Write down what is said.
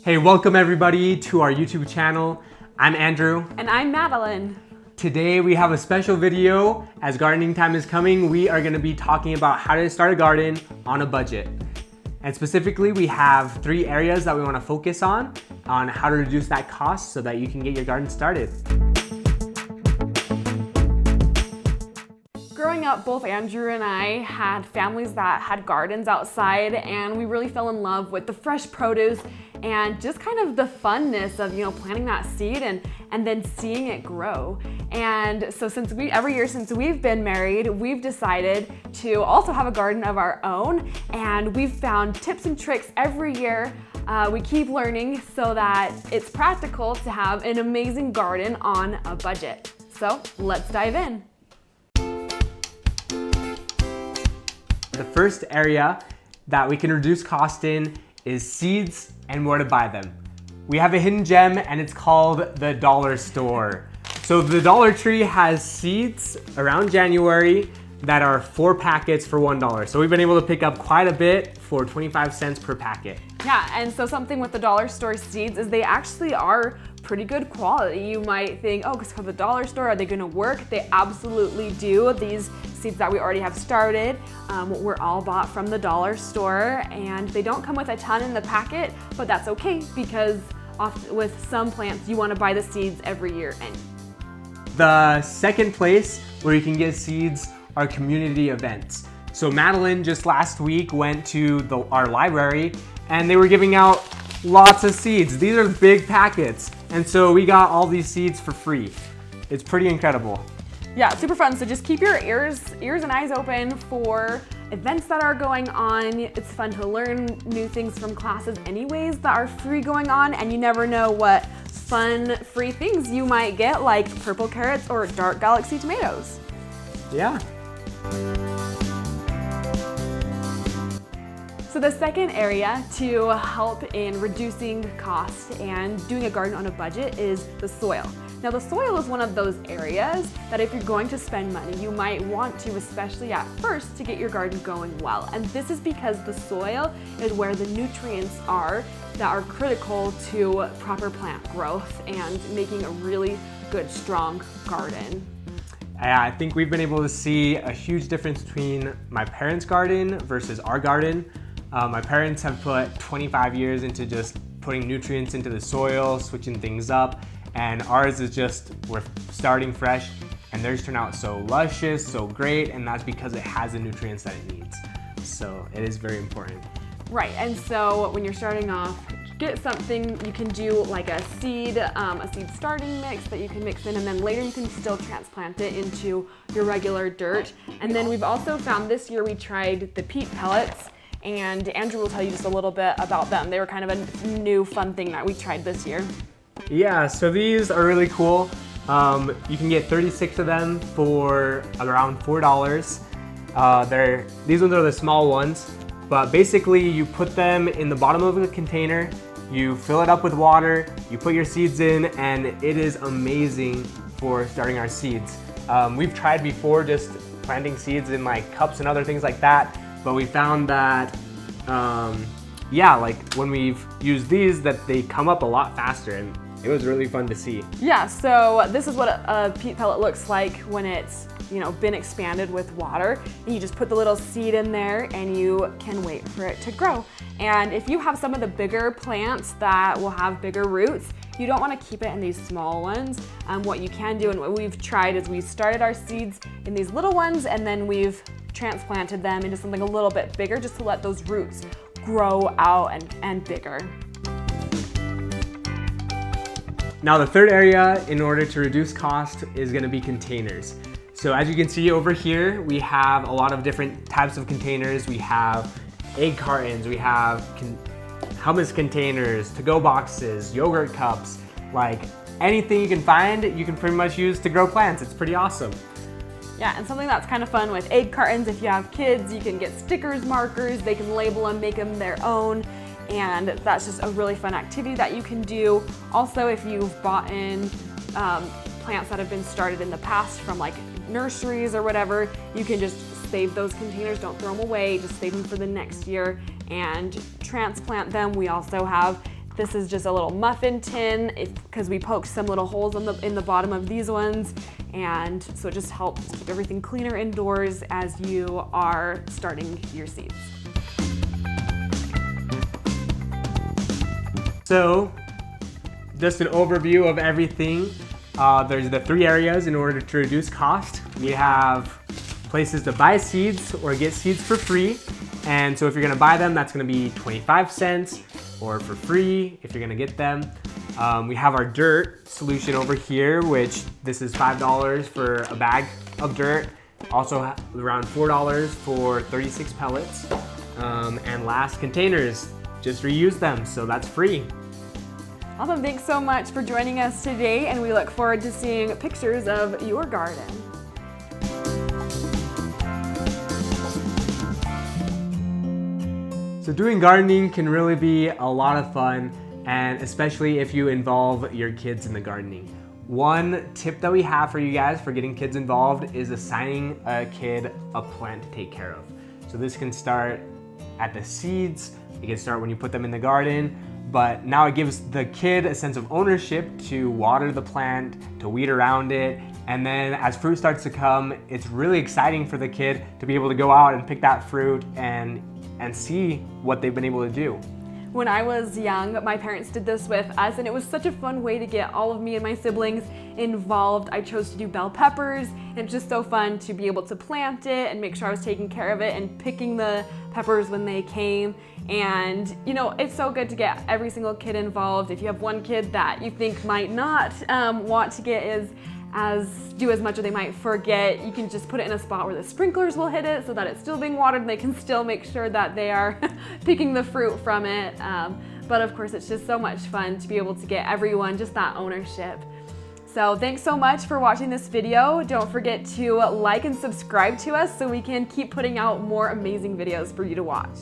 Hey, welcome everybody to our YouTube channel. I'm Andrew. And I'm Madeline. Today we have a special video. As gardening time is coming, we are gonna be talking about how to start a garden on a budget. And specifically, we have 3 areas that we wanna focus on how to reduce that cost so that you can get your garden started. Growing up, both Andrew and I had families that had gardens outside, and we really fell in love with the fresh produce and just kind of the funness of, planting that seed and then seeing it grow. And so every year since we've been married, we've decided to also have a garden of our own, and we've found tips and tricks every year. We keep learning so that it's practical to have an amazing garden on a budget. So let's dive in. The first area that we can reduce cost in is seeds and where to buy them. We have a hidden gem and it's called the dollar store. So the Dollar Tree has seeds around January that are 4 packets for $1. So we've been able to pick up quite a bit for 25 cents per packet. Yeah, and so something with the dollar store seeds is they actually are pretty good quality. You might think, oh, because the dollar store, are they gonna work? They absolutely do. These seeds that we already have started were all bought from the dollar store, and they don't come with a ton in the packet, but that's okay because with some plants, you wanna buy the seeds every year. The second place where you can get seeds are community events. So Madeline just last week went to our library and they were giving out lots of seeds. These are big packets. And so we got all these seeds for free. It's pretty incredible. Yeah, super fun. So just keep your ears and eyes open for events that are going on. It's fun to learn new things from classes anyways that are free going on, and you never know what fun free things you might get, like purple carrots or dark galaxy tomatoes. Yeah. So the second area to help in reducing cost and doing a garden on a budget is the soil. Now the soil is one of those areas that if you're going to spend money, you might want to, especially at first, to get your garden going well. And this is because the soil is where the nutrients are that are critical to proper plant growth and making a really good, strong garden. I think we've been able to see a huge difference between my parents' garden versus our garden. My parents have put 25 years into just putting nutrients into the soil, switching things up, and ours is just, we're starting fresh, and theirs turn out so luscious, so great, and that's because it has the nutrients that it needs. So it is very important. Right, and so when you're starting off, get something you can do like a seed starting mix that you can mix in, and then later you can still transplant it into your regular dirt. And then we've also found this year we tried the peat pellets, and Andrew will tell you just a little bit about them. They were kind of a new fun thing that we tried this year. Yeah, so these are really cool. You can get 36 of them for around $4. These ones are the small ones, but basically you put them in the bottom of a container, you fill it up with water, you put your seeds in, and it is amazing for starting our seeds. We've tried before just planting seeds in like cups and other things like that, but we found that, like when we've used these, that they come up a lot faster, and it was really fun to see. Yeah, so this is what a peat pellet looks like when it's been expanded with water, and you just put the little seed in there and you can wait for it to grow. And if you have some of the bigger plants that will have bigger roots, you don't want to keep it in these small ones. What you can do, and what we've tried, is we started our seeds in these little ones and then we've transplanted them into something a little bit bigger just to let those roots grow out and bigger. Now the third area in order to reduce cost is going to be containers. So as you can see over here, we have a lot of different types of containers. We have egg cartons, we have hummus containers, to-go boxes, yogurt cups, like anything you can find, you can pretty much use to grow plants. It's pretty awesome. Yeah, and something that's kind of fun with egg cartons, if you have kids, you can get stickers, markers, they can label them, make them their own, and that's just a really fun activity that you can do. Also, if you've bought in plants that have been started in the past from like nurseries or whatever, you can just save those containers, don't throw them away, just save them for the next year and transplant them. We also have This is just a little muffin tin because we poked some little holes in the bottom of these ones. And so it just helps keep everything cleaner indoors as you are starting your seeds. So, just an overview of everything. There's the 3 areas in order to reduce cost. We have places to buy seeds or get seeds for free. And so if you're gonna buy them, that's gonna be 25 cents, or for free if you're gonna get them. We have our dirt solution over here, which this is $5 for a bag of dirt. Also around $4 for 36 pellets. And last, containers. Just reuse them, so that's free. Awesome, thanks so much for joining us today, and we look forward to seeing pictures of your garden. So doing gardening can really be a lot of fun, and especially if you involve your kids in the gardening. One tip that we have for you guys for getting kids involved is assigning a kid a plant to take care of. So this can start at the seeds, it can start when you put them in the garden, but now it gives the kid a sense of ownership to water the plant, to weed around it, and then as fruit starts to come, it's really exciting for the kid to be able to go out and pick that fruit and see what they've been able to do. When I was young, my parents did this with us, and it was such a fun way to get all of me and my siblings involved. I chose to do bell peppers, and it's just so fun to be able to plant it and make sure I was taking care of it and picking the peppers when they came. And you know, it's so good to get every single kid involved. If you have one kid that you think might not want to get do as much, or they might forget, you can just put it in a spot where the sprinklers will hit it so that it's still being watered and they can still make sure that they are picking the fruit from it. But of course, it's just so much fun to be able to get everyone just that ownership. So thanks so much for watching this video. Don't forget to like and subscribe to us so we can keep putting out more amazing videos for you to watch.